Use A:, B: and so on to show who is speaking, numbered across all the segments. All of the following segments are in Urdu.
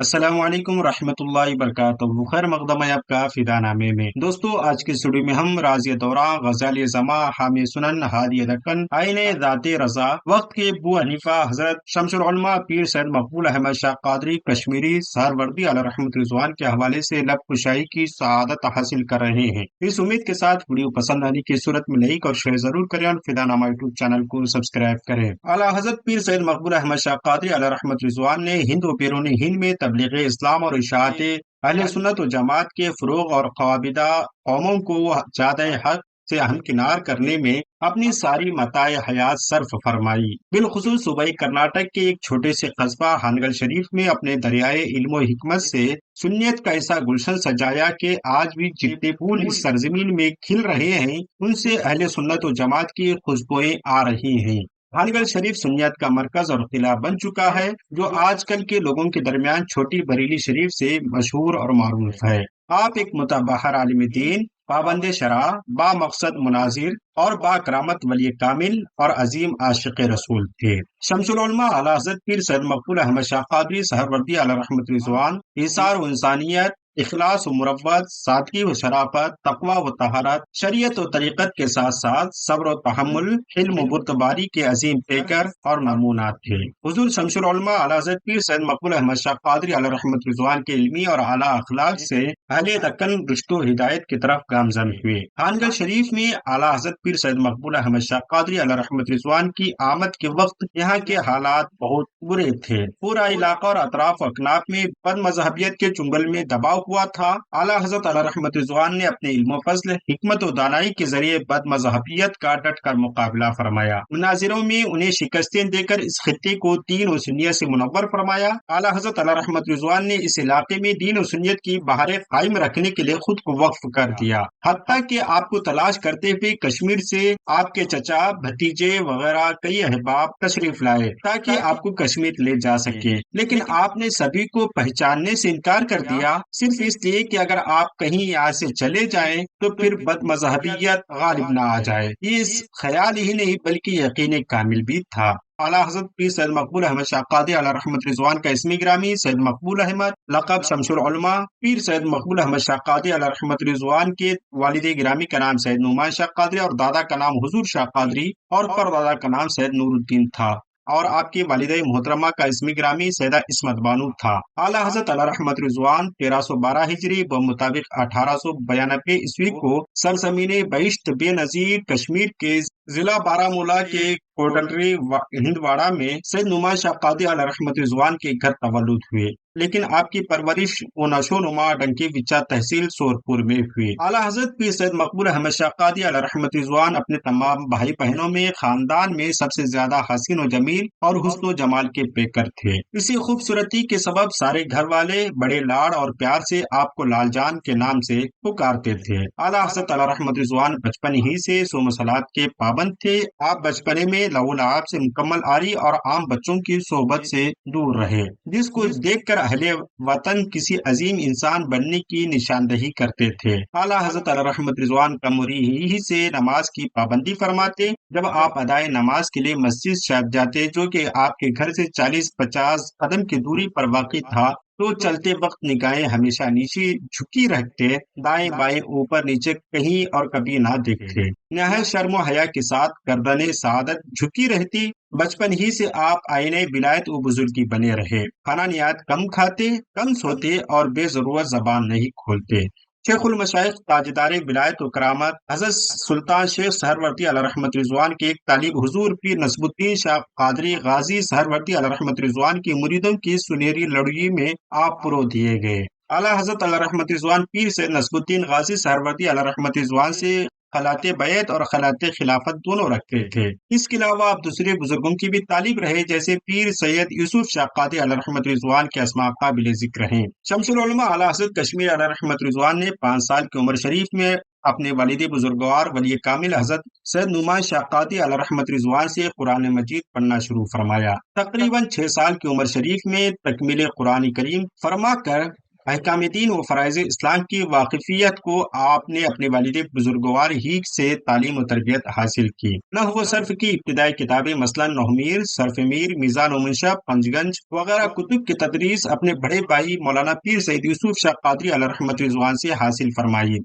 A: السلام علیکم ورحمۃ اللہ وبرکاتہ۔ خیر مقدم ہے آپ کا فدا نامے میں۔ دوستو آج کی اسٹوڈیو میں ہم راضی دورہ، غزالی زما، حامی سنن، ہادی دکن، آئین ذات رضا، وقت کے ابو حنیفہ حضرت شمس العلماء پیر سید مقبول احمد شاہ قادری کشمیری سہروردی علیہ رحمۃ رضوان کے حوالے سے لب کشائی کی سعادت حاصل کر رہے ہیں۔ اس امید کے ساتھ ویڈیو پسند آنے کی صورت میں لائک اور شیئر ضرور کریں اور فدا نامہ یوٹیوب چینل کو سبسکرائب کریں۔ اعلیٰ حضرت پیر سید مقبول احمد شاہ قادری علیہ رحمۃ رضوان نے ہند و بیرون ہند میں تبلیغ اسلام اور اشاعت اہل سنت و جماعت کے فروغ اور خوابیدہ قوموں کو زیادہ حق سے ہمکنار کرنے میں اپنی ساری متاع حیات صرف فرمائی۔ بالخصوص صوبائی کرناٹک کے ایک چھوٹے سے قصبہ ہانگل شریف میں اپنے دریائے علم و حکمت سے سنیت کا ایسا گلشن سجایا کہ آج بھی جتنے پھول اس سرزمین میں کھل رہے ہیں ان سے اہل سنت و جماعت کی خوشبوئیں آ رہی ہیں۔ ہانگل شریف سنیت کا مرکز اور قلعہ بن چکا ہے جو آج کل کے لوگوں کے درمیان چھوٹی بریلی شریف سے مشہور اور معروف ہے۔ آپ ایک متبحر عالم دین، پابند شرع، با مقصد مناظر اور با کرامت ولی کامل اور عظیم عاشق رسول تھے۔ شمس العلماء اعلیٰ حضرت پیر سید مقبول احمد شاہ قادری سہروردی علیہ رحمۃ رضوان ایثار و انسانیت، اخلاص و مروت، سادگی و شرافت، تقوی و طہارت، شریعت و طریقت کے ساتھ ساتھ صبر و تحمل، حلم و بردباری کے عظیم پیکر اور نمونات تھے۔ حضور شمس العلماء اعلیٰ حضرت پیر سید مقبول احمد شاہ قادری علیہ رحمۃ رضوان کے علمی اور اعلیٰ اخلاق سے اہل دکن رشت و ہدایت کی طرف گامزن ہوئے۔ ہانگل شریف میں اعلیٰ حضرت پیر سید مقبول احمد شاہ قادری علیہ رحمۃ رضوان کی آمد کے وقت یہاں کے حالات بہت برے تھے۔ پورا علاقہ اور اطراف و اکناف میں بد مذہبیت کے چنگل میں دبا ہوا تھا۔ اعلیٰ حضرت علیہ رحمۃ رضوان نے اپنے علم و فضل، حکمت و دانائی کے ذریعے بد مذہبیت کا ڈٹ کر مقابلہ فرمایا۔ مناظروں میں انہیں شکستیں دے کر اس خطے کو دین و سنیت سے منور فرمایا۔ اعلیٰ حضرت علیہ رحمۃ رضوان نے اس علاقے میں دین و سنیت کی بہاریں قائم رکھنے کے لیے خود کو وقف کر دیا، حتیٰ کہ آپ کو تلاش کرتے ہوئے کشمیر سے آپ کے چچا، بھتیجے وغیرہ کئی احباب تشریف لائے تاکہ آپ کو کشمیر لے جا سکیں، لیکن آپ نے سبھی کو پہچاننے سے انکار کر دیا، صرف اس لیے کہ اگر آپ کہیں یہاں سے چلے جائیں تو پھر بد مذہبیت غالب نہ آ جائے۔ یہ خیال ہی نہیں بلکہ یقین کامل بھی تھا۔ اعلیٰ حضرت پیر سید مقبول احمد شاہ قادری علیہ رحمۃ رضوان کا اسمی گرامی سید مقبول احمد، لقب شمس العلماء۔ پیر سید مقبول احمد شاہ قادری علیہ رحمۃ رضوان کے والد گرامی کا نام سید نعمان شاہ قادری اور دادا کا نام حضور شاہ قادری اور پردادا کا نام سید نور الدین تھا، اور آپ کی والدہ محترمہ کا اسمی گرامی سیدہ عصمت بانو تھا۔ اعلیٰ حضرت علیہ رحمۃ رضوان 1312 ہجری بمطابق 1892 عیسوی کو سرزمین بہشت بے نظیر کشمیر کے ضلع بارہمولہ کے کوٹلری ہندواڑہ میں سید نعمان شاہ قادری علیہ رحمۃ رضوان کے گھر تولد ہوئے، لیکن آپ کی پرورش و نشو و نما ڈنکی وچا تحصیل سورپور میں ہوئی۔ اعلیٰ حضرت پیر سید مقبول احمد شاہ قادری علیہ رحمۃ رضوان اپنے تمام بھائی بہنوں میں خاندان میں سب سے زیادہ حسین و جمیل اور حسن و جمال کے پیکر تھے۔ اسی خوبصورتی کے سبب سارے گھر والے بڑے لاڑ اور پیار سے آپ کو لال جان کے نام سے پکارتے تھے۔ اعلیٰ حضرت علیہ رحمۃ رضوان بچپن ہی سے صوم و صلات کے پابند تھے۔ آپ بچپنے میں لہو لعاب سے مکمل عاری اور عام بچوں کی صحبت سے دور رہے، جس کو دیکھ کر اہل وطن کسی عظیم انسان بننے کی نشاندہی کرتے تھے۔ اعلیٰ حضرت علیہ رحمۃ رضوان کمری ہی سے نماز کی پابندی فرماتے۔ جب آپ ادائے نماز کے لیے مسجد جاتے جو کہ آپ کے گھر سے 40-50 قدم کی دوری پر واقع تھا، تو چلتے وقت نگاہیں ہمیشہ نیچے جھکی رکھتے، دائیں بائیں اوپر نیچے کہیں اور کبھی نہ دیکھتے۔ نہایت شرم و حیا کے ساتھ گردن سعادت جھکی رہتی۔ بچپن ہی سے آپ آئین ولایت و بزرگی بنے رہے۔ کھانا نہایت کم کھاتے، کم سوتے اور بے ضرورت زبان نہیں کھولتے۔ شیخ المشائخ تاجدار ولایت و کرامت حضرت سلطان شیخ سہروردی علیہ رحمۃ رضوان کے ایک طالب حضور پیر نصب الدین شاہ قادری غازی سہروردی علیہ رحمۃ رضوان کی مریدوں کی سنہری لڑائی میں آپ پرو دیے گئے۔ اعلیٰ حضرت علیہ رحمۃ رضوان پیر سید نصب الدین غازی سہروردی علیہ رحمۃ رضوان سے خلعت بیعت اور خلعت خلافت دونوں رکھتے تھے۔ اس کے علاوہ آپ دوسرے بزرگوں کی بھی طالب رہے، جیسے پیر سید یوسف شاہ قادری علیہ رحمۃ رضوان کے اسماء قابل ذکر ہیں۔ شمس العلماء اعلیٰ حضرت کشمیر علیہ رحمۃ رضوان نے 5 سال کی عمر شریف میں اپنے والد بزرگوار ولی کامل حضرت سید نعمان شاہ قادری علیہ رحمۃ رضوان سے قرآن مجید پڑھنا شروع فرمایا۔ تقریباً 6 سال کی عمر شریف میں تکمیل قرآن کریم فرما کر احکام دین و فرائض اسلام کی واقفیت کو آپ نے اپنے والد بزرگوار ہی سے تعلیم و تربیت حاصل کی۔ نحو و صرف کی ابتدائی کتابیں مثلاً نحومیر، صرف میر، میزان و منشب، پنجگنج وغیرہ کتب کی تدریس اپنے بڑے بھائی مولانا پیر سید یوسف شاہ قادری علیہ رحمۃ رضوان سے حاصل فرمائی۔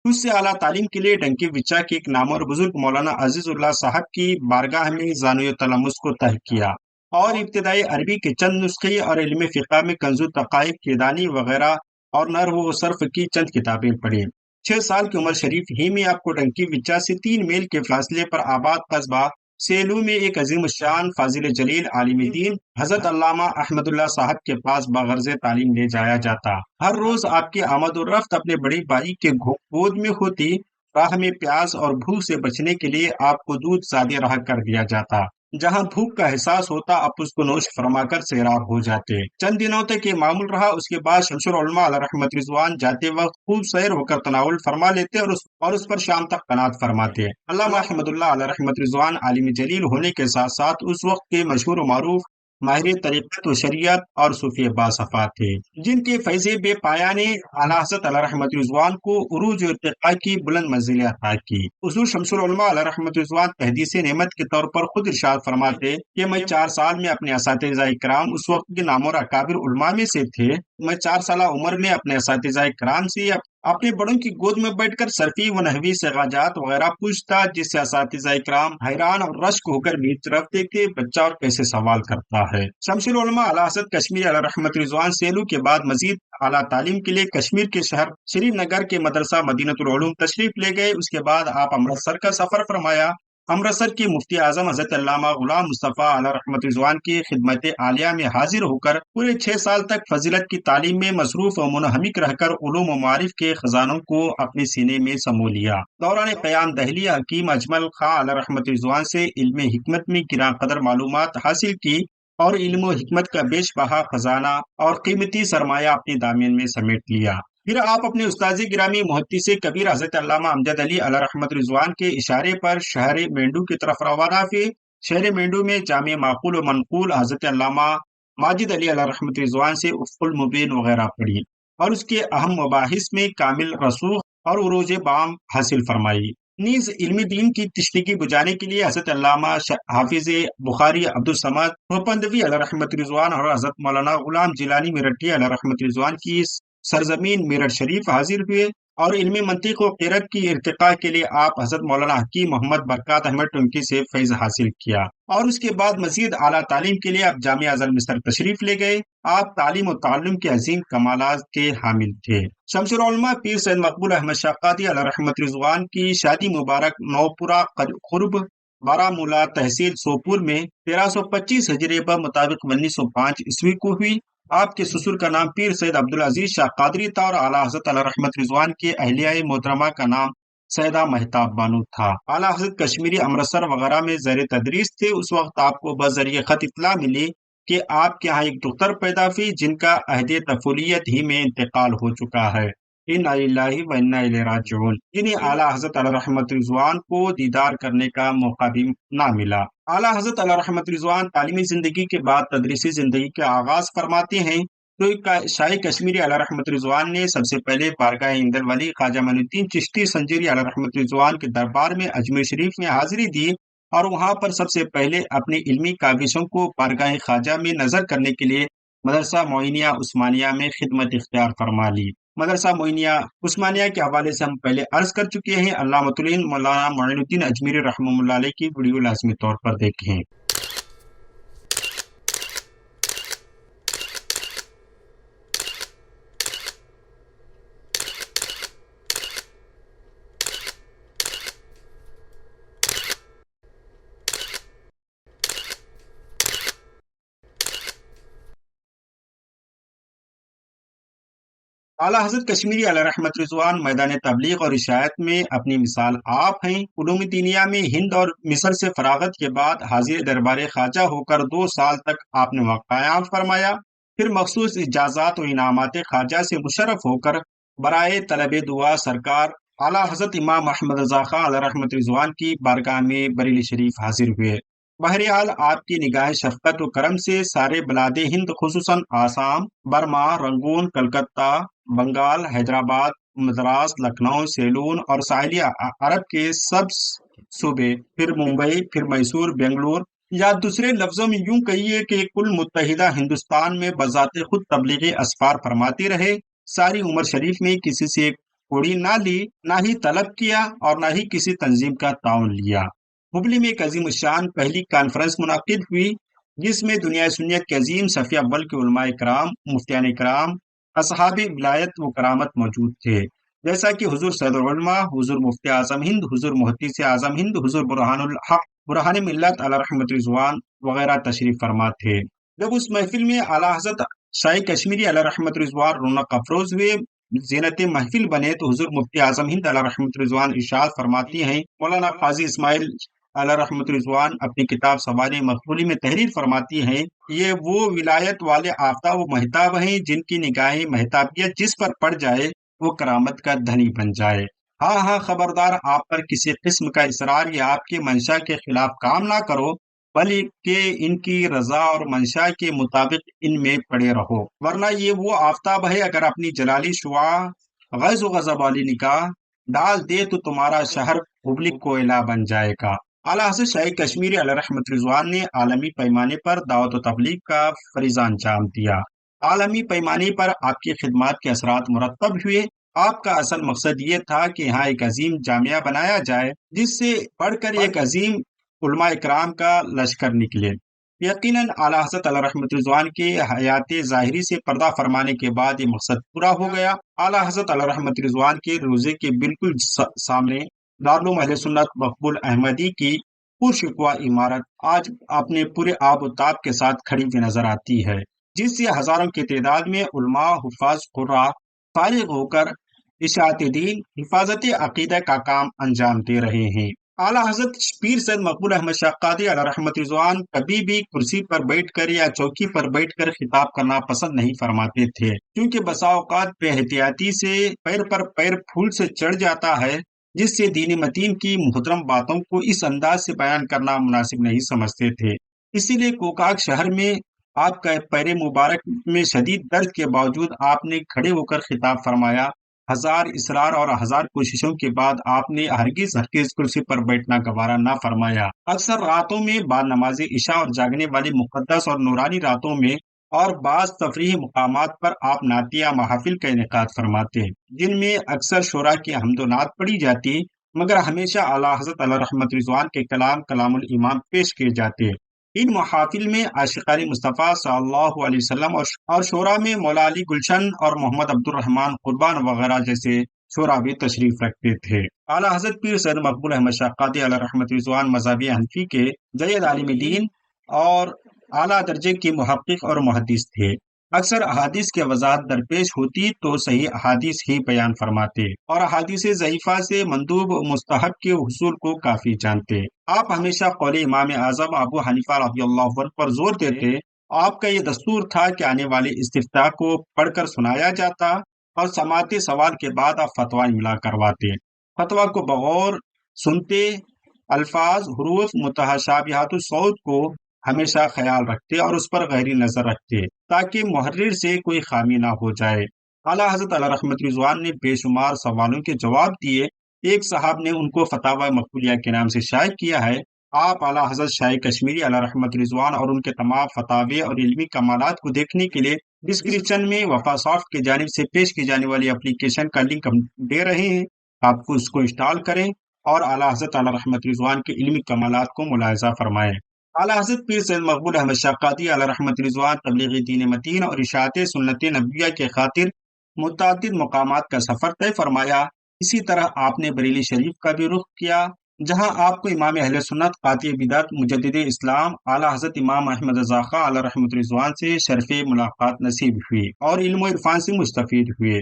A: اس سے اعلیٰ تعلیم کے لیے ڈنکی وچا کے ایک نامور بزرگ مولانا عزیز اللہ صاحب کی بارگاہ میں زانوی تلمس کو ترک کیا اور ابتدائی عربی کے چند نسخے اور علم فقہ میں کنز الدقائق، کیدانی وغیرہ اور نحو و صرف کی چند کتابیں پڑھی۔ 6 سال کی عمر شریف ہی میں آپ کو ڈنکی وچا سے 3 میل کے فاصلے پر آباد قصبہ سیلو میں ایک عظیم الشان فاضل جلیل عالم دین حضرت علامہ احمد اللہ صاحب کے پاس بغرض تعلیم لے جایا جاتا۔ ہر روز آپ کی آمد و رفت اپنے بڑے بھائی کے گود میں ہوتی۔ راہ میں پیاس اور بھوک سے بچنے کے لیے آپ کو دودھ زیادہ رہا کر دیا جاتا۔ جہاں بھوک کا احساس ہوتا آپ اس کو نوش فرما کر سیراب ہو جاتے۔ چند دنوں تک یہ معمول رہا، اس کے بعد شمس العلماء علیہ رحمت رضوان جاتے وقت خوب سیر ہو کر تناول فرما لیتے اور اس پر شام تک قناعت فرماتے۔ علامہ احمد اللہ علیہ رحمت رضوان عالم جلیل ہونے کے ساتھ ساتھ اس وقت کے مشہور و معروف ماہر طریقت و شریعت اور صوفی باصفا تھے، جن کے فیض بے پایا نے اعلیٰ حضرت علیہ رحمت رضوان کو عروج و ارتقاء کی بلند منزلیں عطا کی۔ حضور شمس العلماء علیہ رحمت رضوان تحدیث نعمت کے طور پر خود ارشاد فرماتے کہ میں 4 سال میں اپنے اساتذہ کرام اس وقت کے نامور اکابر علماء میں سے تھے۔ میں 4 سالہ عمر میں اپنے اساتذہ کرام سے اپنے بڑوں کی گود میں بیٹھ کر صرفی و نحوی سغاجات وغیرہ پوچھتا، جس سے اساتذہ کرام حیران اور رشک ہو کر بیچ رکھتے کہ بچہ اور کیسے سوال کرتا ہے۔ شمس العلماء اعلیٰ حضرت کشمیر علیہ رحمت رضوان سیلو کے بعد مزید اعلیٰ تعلیم کے لیے کشمیر کے شہر شریف نگر کے مدرسہ مدینۃ العلوم تشریف لے گئے۔ اس کے بعد آپ امرتسر کا سفر فرمایا۔ امرتسر کی مفتی اعظم حضرت علامہ غلام مصطفیٰ علیہ رحمت رضوان کی خدمت عالیہ میں حاضر ہو کر پورے 6 سال تک فضیلت کی تعلیم میں مصروف و منہمک رہ کر علوم و معارف کے خزانوں کو اپنے سینے میں سمو لیا۔ دوران قیام دہلی حکیم اجمل خاں علیہ رحمت رضوان سے علم حکمت میں گراں قدر معلومات حاصل کی اور علم و حکمت کا بیش بہا خزانہ اور قیمتی سرمایہ اپنے دامن میں سمیٹ لیا۔ پھر آپ اپنے استاذ گرامی محدث کبیر حضرت علامہ امجد علی علیہ رحمت رضوان کے اشارے پر شہر مینڈو کی طرف روانہ ہوئے۔ شہر مینڈو میں جامع معقول و منقول حضرت علامہ ماجد علی علیہ رحمت رضوان سے افق المبین وغیرہ پڑھی اور اس کے اہم مباحث میں کامل رسوخ اور عروج بام حاصل فرمائی۔ نیز علم دین کی تشنگی بجانے کے لیے حضرت علامہ حافظ بخاری عبدالصمد روپندوی علیہ رحمت رضوان اور حضرت مولانا غلام جیلانی میرٹھی علیہ رحمت رضوان کی سرزمین میرٹھ شریف حاضر ہوئے اور علم منطق و قرأت کی ارتقاء کے لیے آپ حضرت مولانا حکیم محمد برکات احمد ٹنکی سے فیض حاصل کیا اور اس کے بعد مزید اعلیٰ تعلیم کے لیے آپ جامعہ ازہر مصر تشریف لے گئے۔ آپ تعلیم و تعلم کے عظیم کمالات کے حامل تھے۔ شمس العلماء پیر سید مقبول احمد شاہ قادری علیہ رحمت رضوان کی شادی مبارک نوپورہ قرب بارہمولہ تحصیل سوپور میں 1325 ہجری پر مطابق 1905 عیسوی کو ہوئی۔ آپ کے سسر کا نام پیر سید عبدالعزیز شاہ قادری تھا اور اعلیٰ حضرت علیہ رحمت رضوان کے اہلیہ محترمہ کا نام سیدہ مہتاب بانو تھا۔ اعلیٰ حضرت کشمیری امرتسر وغیرہ میں زیر تدریس تھے۔ اس وقت آپ کو بذریعہ خط اطلاع ملی کہ آپ کے ہاں ایک دختر پیدا ہوئی جن کا عہد طفولیت ہی میں انتقال ہو چکا ہے۔ انا للہ و انا الیہ راجعون، جنہیں اعلیٰ حضرت علیہ رحمت رضوان کو دیدار کرنے کا موقع بھی نہ ملا۔ اعلیٰ حضرت علیہ رحمت رضوان تعلیمی زندگی کے بعد تدریسی زندگی کا آغاز فرماتے ہیں تو شاہ کشمیری علیہ رحمت رضوان نے سب سے پہلے بارگاہ ایندل ولی خواجہ معین الدین چشتی سنجری علیہ رحمت رضوان کے دربار میں اجمیر شریف میں حاضری دی اور وہاں پر سب سے پہلے اپنی علمی کاوشوں کو بارگاہ خواجہ میں نظر کرنے کے لیے مدرسہ معینیہ عثمانیہ میں خدمت اختیار فرما لی۔ مدرسہ معینیہ عثمانیہ کے حوالے سے ہم پہلے عرض کر چکے ہیں۔ علامۃ العلم مولانا معین الدین اجمیری رحمہ اللہ علیہ کی ویڈیو لازمی طور پر دیکھیں۔ اعلیٰ حضرت کشمیری علیہ رحمت رضوان میدان تبلیغ اور اشاعت میں اپنی مثال آپ ہیں۔ علوم دینیہ میں ہند اور مصر سے فراغت کے بعد حاضر دربار خواجہ ہو کر 2 سال تک آپ نے قیام فرمایا۔ پھر مخصوص اجازات و انعامات خواجہ سے مشرف ہو کر برائے طلب دعا سرکار اعلیٰ حضرت امام احمد رضا خان علیہ رحمت رضوان کی بارگاہ میں بریلی شریف حاضر ہوئے۔ بہرحال آپ کی نگاہ شفقت و کرم سے سارے بلاد ہند خصوصاً آسام، برما، رنگون، کلکتہ، بنگال، حیدرآباد، مدراس، لکھنؤ، سیلون اور ساحلی عرب کے سب صوبے، پھر ممبئی، پھر میسور، بنگلور، یا دوسرے لفظوں میں یوں کہیے کہ کل متحدہ ہندوستان میں بذات خود تبلیغی اسفار فرماتے رہے۔ ساری عمر شریف میں کسی سے کوڑی نہ لی، نہ ہی طلب کیا اور نہ ہی کسی تنظیم کا تعاون لیا۔ ہبلی میں ایک عظیم الشان پہلی کانفرنس منعقد ہوئی جس میں دنیا سنیت کے عظیم صفیہ اول کے علماء کرام، مفتیان کرام، اصحاب ولایت و کرامت موجود تھے، جیسا کہ حضور سید العلماء، حضور مفتی اعظم ہند، حضور محدث اعظم ہند، حضور برہان الحق، برہان ملت علی رحمت رضوان وغیرہ تشریف فرما تھے۔ جب اس محفل میں اعلیٰ حضرت شاہی کشمیری علی رحمت رضوان رونق افروز ہوئے، زینت محفل بنے، تو حضور مفتی اعظم ہند علی رحمت رضوان ارشاد فرماتی ہیں، مولانا قاضی اسماعیل علی رحمت رضوان اپنی کتاب سوانح مقبولی میں تحریر فرماتی ہیں، یہ وہ ولایت والے آفتاب و مہتاب ہیں جن کی نگاہیں مہتابیت جس پر پڑ جائے وہ کرامت کا دھنی بن جائے۔ ہاں ہاں، خبردار آپ پر کسی قسم کا اصرار یا آپ کے منشا کے خلاف کام نہ کرو، بلکہ ان کی رضا اور منشا کے مطابق ان میں پڑے رہو، ورنہ یہ وہ آفتاب ہے اگر اپنی جلالی شعاع غیظ و غضب والی نگاہ ڈال دے تو تمہارا شہر ہبلی کوئلہ بن جائے گا۔ اعلیٰ حضرت شاہی کشمیری علیہ رحمت رضوان نے عالمی پیمانے پر دعوت و تبلیغ کا فریضہ انجام دیا۔ عالمی پیمانے پر آپ کی خدمات کے اثرات مرتب ہوئے۔ آپ کا اصل مقصد یہ تھا کہ یہاں ایک عظیم جامعہ بنایا جائے جس سے بڑھ کر ایک عظیم علماء اکرام کا لشکر نکلے۔ یقیناً اعلیٰ حضرت علیہ رحمت رضوان کے حیات ظاہری سے پردہ فرمانے کے بعد یہ مقصد پورا ہو گیا۔ اعلیٰ حضرت علیہ رحمت رضوان کے روزے کے بالکل سامنے دارالعلوم اہل سنت مقبول احمدی کی پرشکوہ عمارت آج اپنے پورے آب و تاب کے ساتھ کھڑی ہوئی نظر آتی ہے، جس سے ہزاروں کی تعداد میں علماء، حفاظ، قراء فارغ ہو کر اشاعت دین، حفاظت عقیدہ کا کام انجام دے رہے ہیں۔ اعلیٰ حضرت پیر سید مقبول احمد شاہ قادری علیہ رحمت رضوان کبھی بھی کرسی پر بیٹھ کر یا چوکی پر بیٹھ کر خطاب کرنا پسند نہیں فرماتے تھے، کیونکہ بسا اوقات بے احتیاطی سے پیر پر پیر پھول سے چڑھ جاتا ہے، جس سے دین متین کی محترم باتوں کو اس انداز سے بیان کرنا مناسب نہیں سمجھتے تھے۔ اسی لیے کوکاک شہر میں آپ کا پیر مبارک میں شدید درد کے باوجود آپ نے کھڑے ہو کر خطاب فرمایا۔ ہزار اصرار اور ہزار کوششوں کے بعد آپ نے ہرگز کرسی پر بیٹھنا گوارا نہ فرمایا۔ اکثر راتوں میں بعد نماز عشاء اور جاگنے والی مقدس اور نورانی راتوں میں اور بعض تفریحی مقامات پر آپ نعتیہ محافل کا انعقاد فرماتے، جن میں اکثر شعراء کی حمد و نعت پڑھی جاتی، مگر ہمیشہ اعلیٰ حضرت علیہ رحمت رضوان کے کلام الایمان پیش کیے جاتے۔ ان محافل میں عاشقان مصطفیٰ صلی اللہ علیہ وسلم اور شعراء میں مولا علی گلشن اور محمد عبد الرحمن قربان وغیرہ جیسے شعراء بھی تشریف رکھتے تھے۔ اعلیٰ حضرت پیر سید مقبول احمد شاہ قادری علیہ رحمت رضوان مذہب حنفی کے جید عالم دین اور اعلیٰ درجے کے محقق اور محدث تھے۔ اکثر احادیث کی وضاحت درپیش ہوتی تو صحیح احادیث ہی بیان فرماتے اور احادیث ضعیفہ سے مندوب مستحب کے حصول کو کافی جانتے۔ آپ ہمیشہ قول امام اعظم ابو حنیفہ رضی اللہ عنہ پر زور دیتے۔ آپ کا یہ دستور تھا کہ آنے والے استفتاء کو پڑھ کر سنایا جاتا اور سماعت سوال کے بعد آپ فتویٰ املا کرواتے۔ فتویٰ کو بغور سنتے، الفاظ، حروف، متشابہات الصوت کو ہمیشہ خیال رکھتے اور اس پر گہری نظر رکھتے تاکہ محرر سے کوئی خامی نہ ہو جائے۔ اعلیٰ حضرت علیہ رحمت رضوان نے بے شمار سوالوں کے جواب دیے۔ ایک صاحب نے ان کو فتاوی مقبولیہ کے نام سے شائع کیا ہے۔ آپ اعلیٰ حضرت شاہی کشمیری علیہ رحمت رضوان اور ان کے تمام فتاوی اور علمی کمالات کو دیکھنے کے لیے ڈسکرپشن میں وفا سافٹ کی جانب سے پیش کی جانے والی اپلیکیشن کا لنک ہم دے رہے ہیں، آپ کو اس کو انسٹال کریں اور اعلیٰ حضرت علیہ رحمت رضوان کے علمی کمالات کو ملاحظہ فرمائیں۔ اعلیٰ حضرت پیر سید مقبول احمد شاہ قادری علیہ رحمت رضوان تبلیغ دین متین اور اشاعت سنت نبویہ کے خاطر متعدد مقامات کا سفر طے فرمایا۔ اسی طرح آپ نے بریلی شریف کا بھی رخ کیا، جہاں آپ کو امام اہل سنت قاطع بدعت مجدد اسلام اعلیٰ حضرت امام احمد رضا خاں علیہ رحمت رضوان سے شرف ملاقات نصیب ہوئی اور علم و عرفان سے مستفید ہوئے۔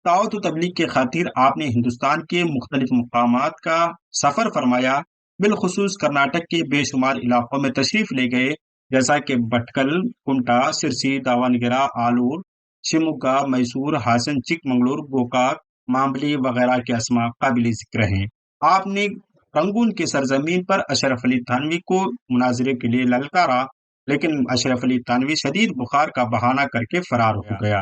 A: دعوت و تبلیغ کے خاطر آپ نے ہندوستان کے مختلف مقامات کا سفر فرمایا، بالخصوص کرناٹک کے بے شمار علاقوں میں تشریف لے گئے، جیسا کہ بٹکل، کنٹا، سرسی، داونگرہ، آلور، شموگا، میسور، ہاسن، چک منگلور، گوکاک، مامبلی وغیرہ کے اسماء قابل ذکر ہیں۔ آپ نے رنگون کی سرزمین پر اشرف علی تھانوی کو مناظرے کے لیے للکارا، لیکن اشرف علی تھانوی شدید بخار کا بہانہ کر کے فرار ہو گیا۔